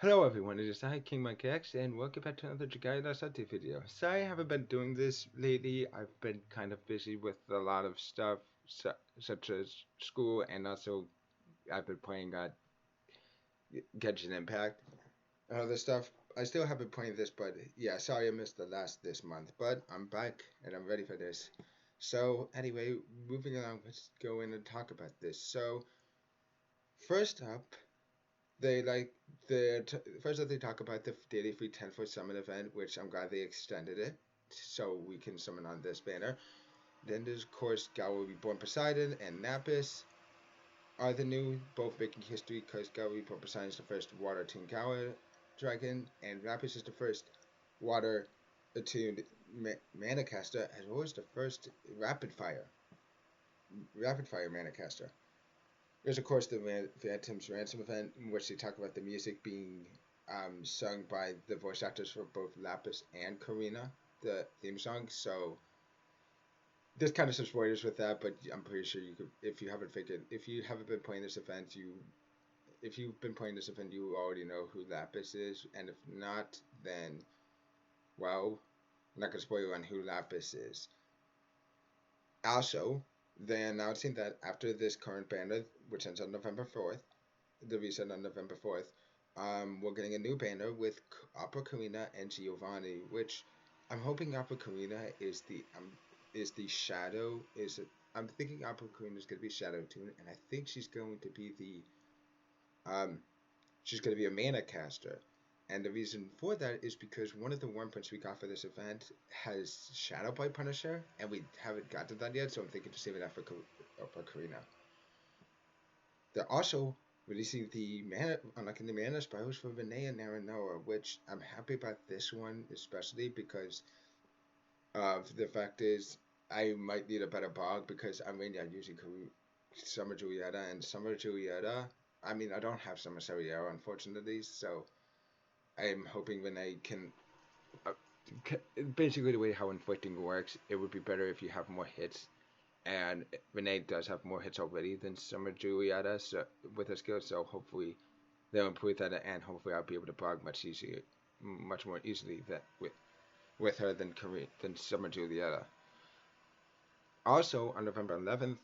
Hello everyone, it is I, King Mike X, and welcome back to another Jigai Lasati video. Sorry I haven't been doing this lately. I've been kind of busy with a lot of stuff, such as school, and also I've been playing Genshin Impact and other stuff. I still have been playing this, but yeah, sorry I missed the last this month. But I'm back, and I'm ready for this. So, anyway, moving along, let's go in and talk about this. So, first up, they like first they talk about the daily free 10-foot summon event, which I'm glad they extended it so we can summon on this banner. Then there's of course Gal Reborn Poseidon and Napus are the new, both making history because Gal Reborn Poseidon is the first water team Gawa dragon, and Napus is the first water attuned mana caster, as well as the first rapid fire mana caster. There's of course the Phantom's Ransom event, in which they talk about the music being sung by the voice actors for both Lapis and Karina, the theme song. So there's kind of some spoilers with that, but I'm pretty sure you could, if you haven't been playing this event, if you've been playing this event, you already know who Lapis is, and if not, then well, I'm not gonna spoil you on who Lapis is. Also, they announcing that after this current banner, which ends on November 4th, the reset on November 4th, we're getting a new banner with Opera Karina and Giovanni, which I'm hoping Opera Karina is the shadow. I'm thinking Opera Karina is going to be Shadow Tune, and I think um, she's going to be a mana caster. And the reason for that is because one of the Wurmprints we got for this event has Shadow Blade Punisher, and we haven't got to that yet, so I'm thinking to save it for Opera Karina. They're also releasing the unlocking the mana spirals for Renee and Naranoa, which I'm happy about this one, especially because of the fact is I might need a better bog because I'm mainly using Summer Julieta, and Summer Julieta. I mean, I don't have Summer Sariera, unfortunately, so I'm hoping Renee can. Uh, Basically, the way how inflicting works, it would be better if you have more hits, and Renee does have more hits already than Summer Julieta, so with her skill, so hopefully they'll improve that, and hopefully I'll be able to blog much more easily that with her than Summer Julieta. Also on November 11th,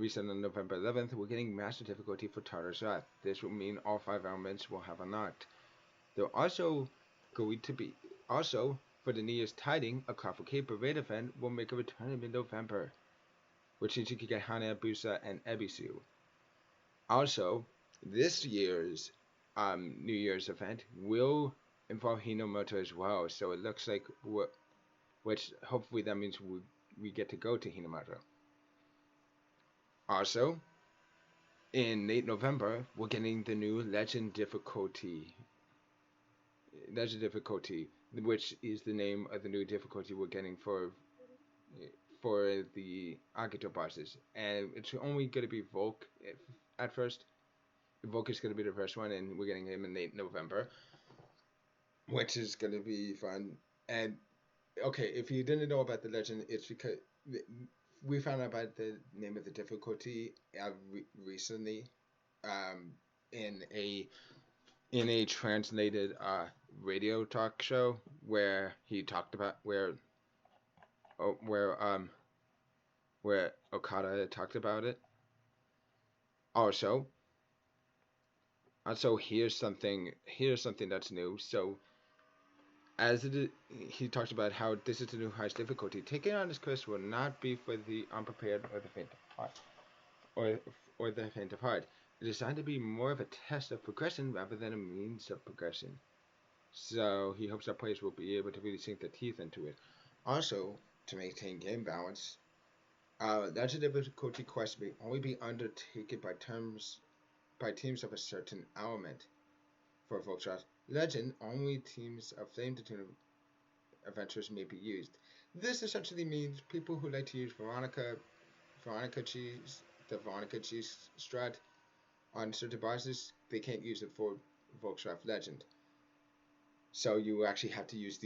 recent on November 11th, we're getting master difficulty for Tartar's Wrath. This will mean all 5 elements will have unlocked. They're also going to be also for the New Year's Tiding, a Cape Parade event will make a return in mid-November, which means you can get Hana, Busa, and Ebisu. Also, this year's New Year's event will involve Hinomoto as well, so it looks like which hopefully that means we get to go to Hinomoto. Also, in late November, we're getting the new Legend difficulty, which is the name of the new difficulty we're getting for the Agito bosses, and it's only going to be Volk at first. Volk is going to be the first one, and we're getting him in late November, which is going to be fun. And okay, if you didn't know about the legend, it's because we found out about the name of the difficulty recently, um, in a translated radio talk show where he talked about oh, where Okada talked about it. Also, here's something that's new. So as he talks about how this is the new highest difficulty. Taking on this quest will not be for the unprepared or the faint of heart, or the faint of heart. It is designed to be more of a test of progression rather than a means of progression. So he hopes our players will be able to really sink their teeth into it. Also, to maintain game balance, that's a difficulty quest may only be undertaken by teams of a certain element. For Volkswagen Legend, only teams of Flame Detune adventurers may be used. This essentially means people who like to use the Veronica cheese strat on certain bosses, they can't use it for Volkswagen Legend. So you actually have to use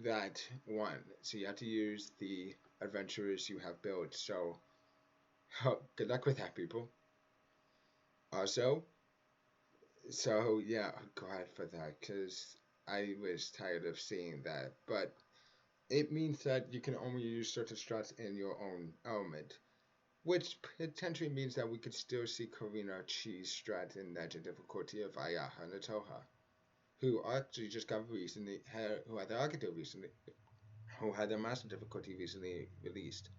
that one. So you have to use the adventurers you have built. So good luck with that, people. Also, So yeah, glad for that because I was tired of seeing that. But it means that you can only use certain strats in your own element, which potentially means that we could still see Karina Chi's strat in Legend difficulty of Ayaha Natoha, who actually just got recently, who had the Agito recently, who had their Master difficulty recently released.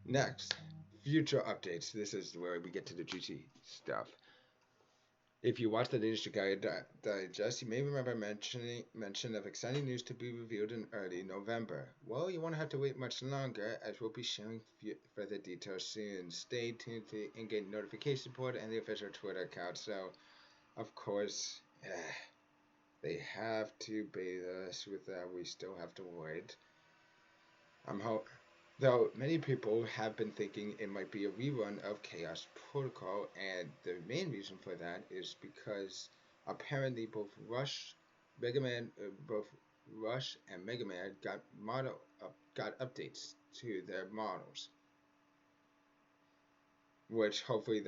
Next, future updates. This is where we get to the juicy stuff. If you watch the latest Shigaya Digest, you may remember mention of exciting news to be revealed in early November. Well, you won't have to wait much longer, as we'll be sharing further details soon. Stay tuned to the in-game notification board and the official Twitter account. So, of course, they have to bait us with that. We still have to wait. Though many people have been thinking it might be a rerun of Chaos Protocol, and the main reason for that is because apparently both Rush and Mega Man got updates to their models, which hopefully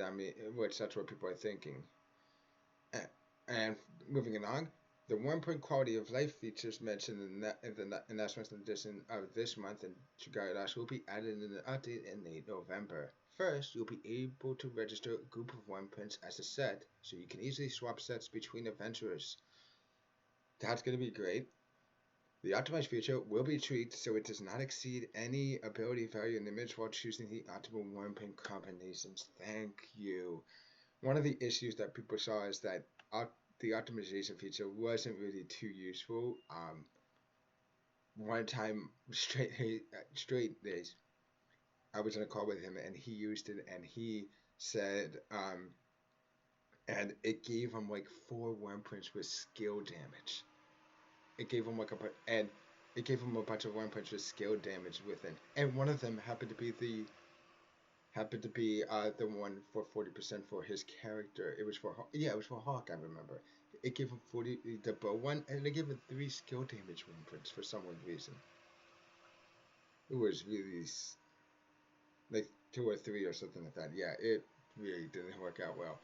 which that's what people are thinking. And moving along, the 1 point quality of life features mentioned in the announcement edition of this month in Shigaya Dash will be added in an update in late November. First, you'll be able to register a group of 1 points as a set, so you can easily swap sets between adventurers. That's going to be great. The optimized feature will be tweaked so it does not exceed any ability value in the image while choosing the optimal 1 point combinations. Thank you. One of the issues that people saw is that the optimization feature wasn't really too useful. One time, straight days, I was in a call with him and he used it and he said, and it gave him like 4 1 points with skill damage. It gave him and it gave him a bunch of 1 points with skill damage within, and one of them happened to be the one for 40% for his character. It was for Hawk. I remember. It gave him 40 the bow one, and it gave him 3 skill damage 1 points for some reason. It was really like 2 or 3 or something like that. Yeah, it really didn't work out well.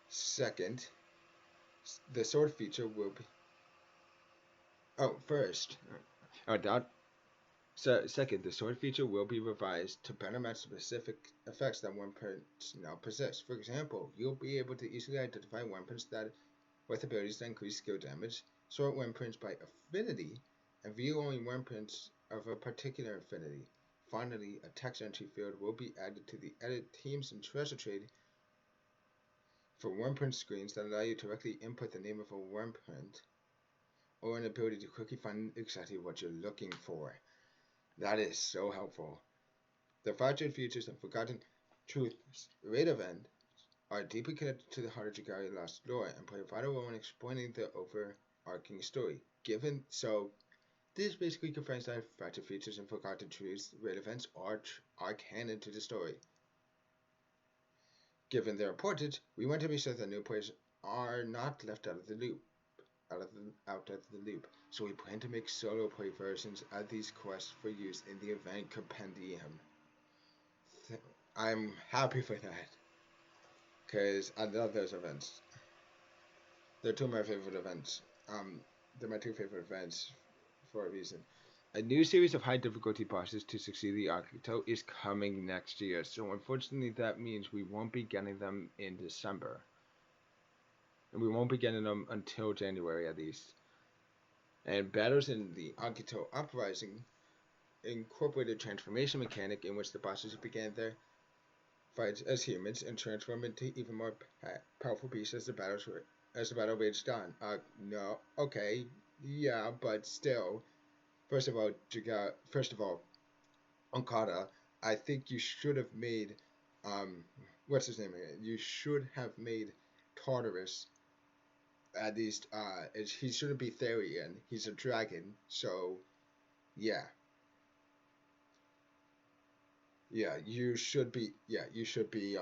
Second, the sword feature will be. Oh, first. Oh, that So, second, the sword feature will be revised to better match specific effects that 1 points now possess. For example, you'll be able to easily identify 1 points with abilities that increase skill damage, sort 1 points by affinity, and view only 1 points of a particular affinity. Finally, a text entry field will be added to the edit teams and treasure trade for 1 point screens that allow you to directly input the name of a 1 point or an ability to quickly find exactly what you're looking for. That is so helpful. The fragile features and Forgotten Truths raid event are deeply connected to the Heart of Jagari Lost lore and play a vital role in explaining the overarching story. This basically confirms that fragile features and Forgotten Truths raid events are canon to the story. Given their importance, we want to be sure that new players are not left out of the loop. So we plan to make solo play versions of these quests for use in the event compendium. I'm happy for that because I love those events. They're two of my favorite events. They're my two favorite events for a reason. A new series of high difficulty bosses to succeed the Akito is coming next year, so unfortunately that means we won't be getting them in December. And we won't be getting them until January at least. And battles in the Akito Uprising incorporated transformation mechanic in which the bosses began their fights as humans and transform into even more powerful beasts as the battle raged on. No, okay, yeah, but still. First of all, Okada, I think you should have made, what's his name again? You should have made Tartarus at least. He shouldn't be Therian. He's a dragon, so yeah. Yeah, you should be. Yeah, you should be.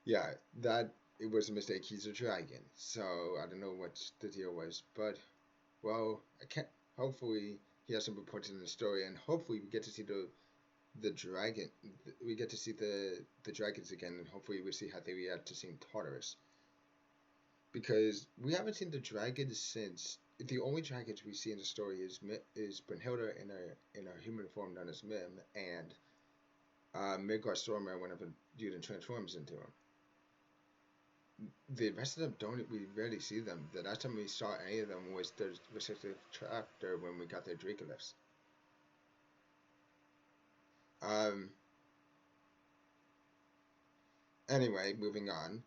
Yeah, that it was a mistake. He's a dragon, so I don't know what the deal was, but well, I can't. Hopefully, he has some importance in the story, and hopefully, we get to see the dragon. We get to see the dragons again, and hopefully we see how they react to seeing Tartarus. Because we haven't seen the dragons since the only dragons we see in the story is Brunhilde in her human form known as Mim, and Midgard Stormer whenever Juden transforms into him. The rest of them don't. We rarely see them. The last time we saw any of them was the restrictive chapter when we got their Dracoglyphs. Um. Anyway, moving on.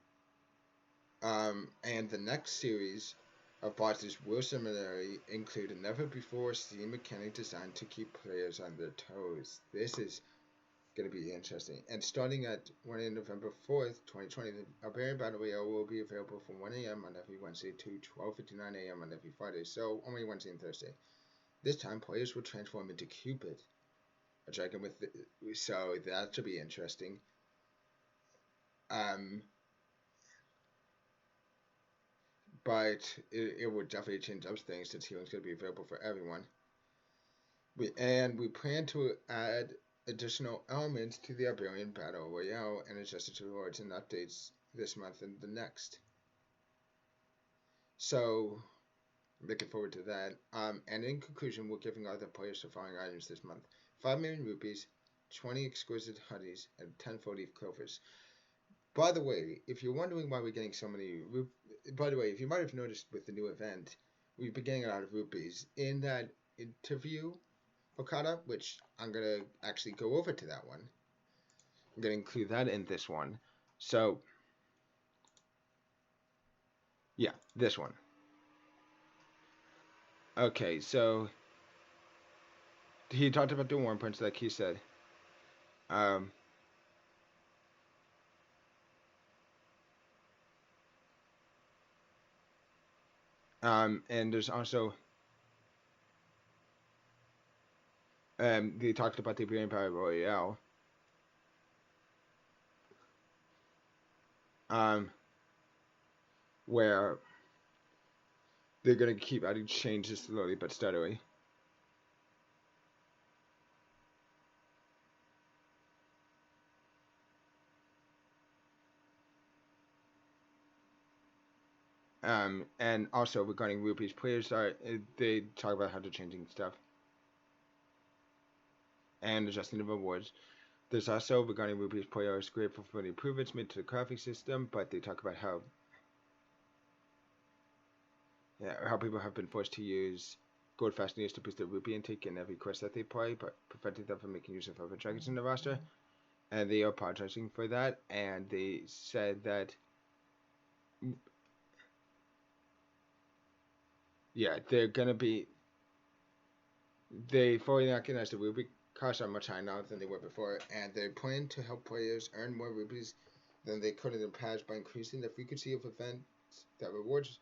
And the next series of bosses will similarly include a never-before-seen mechanic designed to keep players on their toes. This is going to be interesting. And starting at November 4th, 2020, the Barbarian Battle Royale will be available from 1 a.m. on every Wednesday to 12:59 a.m. on every Friday, so only Wednesday and Thursday. This time, players will transform into Cupid, a dragon with so that should be interesting. But it would definitely change up things since healing's going to be available for everyone. We plan to add additional elements to the Barbarian Battle Royale and adjust its rewards and updates this month and the next. So, looking forward to that. And in conclusion, we're giving other players the following items this month: 5 million rupees, 20 exquisite honeys, and 10 4-leaf clovers. By the way, if you're wondering why we're getting so many by the way, if you might have noticed with the new event, we've been getting a lot of rupees. In that interview, Okada, which I'm going to actually go over to that one. I'm going to include that in this one. So, yeah, this one. Okay, so he talked about the Warm Prince, like he said. And there's also they talked about the Barbarian Battle Royale. Where they're gonna keep adding changes slowly but steadily. And also regarding rupees, players they talk about how they're changing stuff and adjusting the rewards. There's also regarding rupees, players grateful for the improvements made to the crafting system, but they talk about how people have been forced to use gold fastness to boost their rupee intake in every quest that they play, but preventing them from making use of other dragons in the roster. And they are apologizing for that, and they said that they're gonna be. They fully recognize the rupee costs are much higher now than they were before, and they plan to help players earn more rupees than they could in the past by increasing the frequency of events that rewards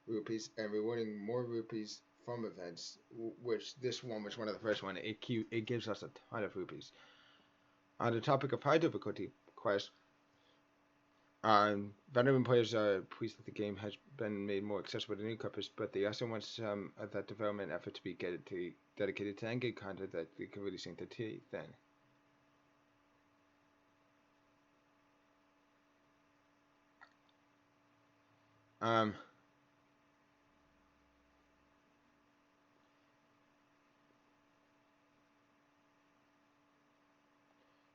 rupees and rewarding more rupees from events, which this one was one of the first one. It gives us a ton of rupees. On the topic of high difficulty quests, veteran players are pleased that the game has been made more accessible to newcomers, but they also want some of that development effort to be dedicated to endgame content that they can really sink their teeth in.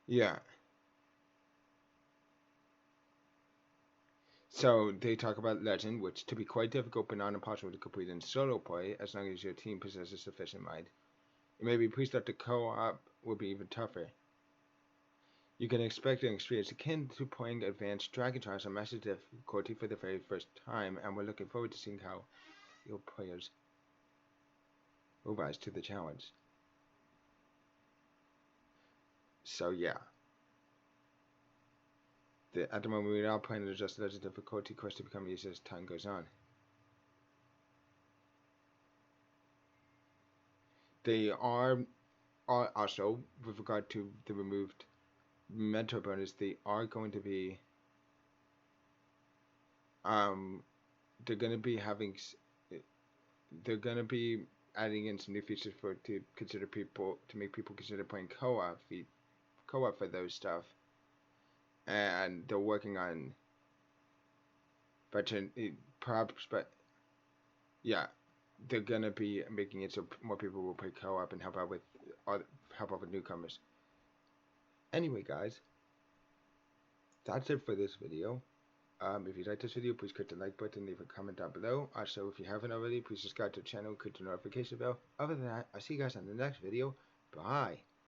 Yeah. So they talk about Legend, which to be quite difficult but not impossible to complete in solo play as long as your team possesses sufficient might. You may be pleased that the co-op will be even tougher. You can expect an experience akin to playing advanced Dragon Trials on massive difficulty for the very first time, and we're looking forward to seeing how your players will rise to the challenge. So yeah. At the moment, we are now playing to adjust the difficulty quest to become easier as time goes on. They are also, with regard to the removed mentor bonus, they are going to be they're going to be having they're going to be adding in some new features to make people consider playing co-op co-op for those stuff, and they're working on perhaps, but yeah, they're gonna be making it so more people will play co-op and help out with newcomers. Anyway, guys, that's it for this video. If you like this video, please click the like button, leave a comment down below. Also, if you haven't already, please subscribe to the channel, click the notification bell. Other than that, I'll see you guys on the next video. Bye.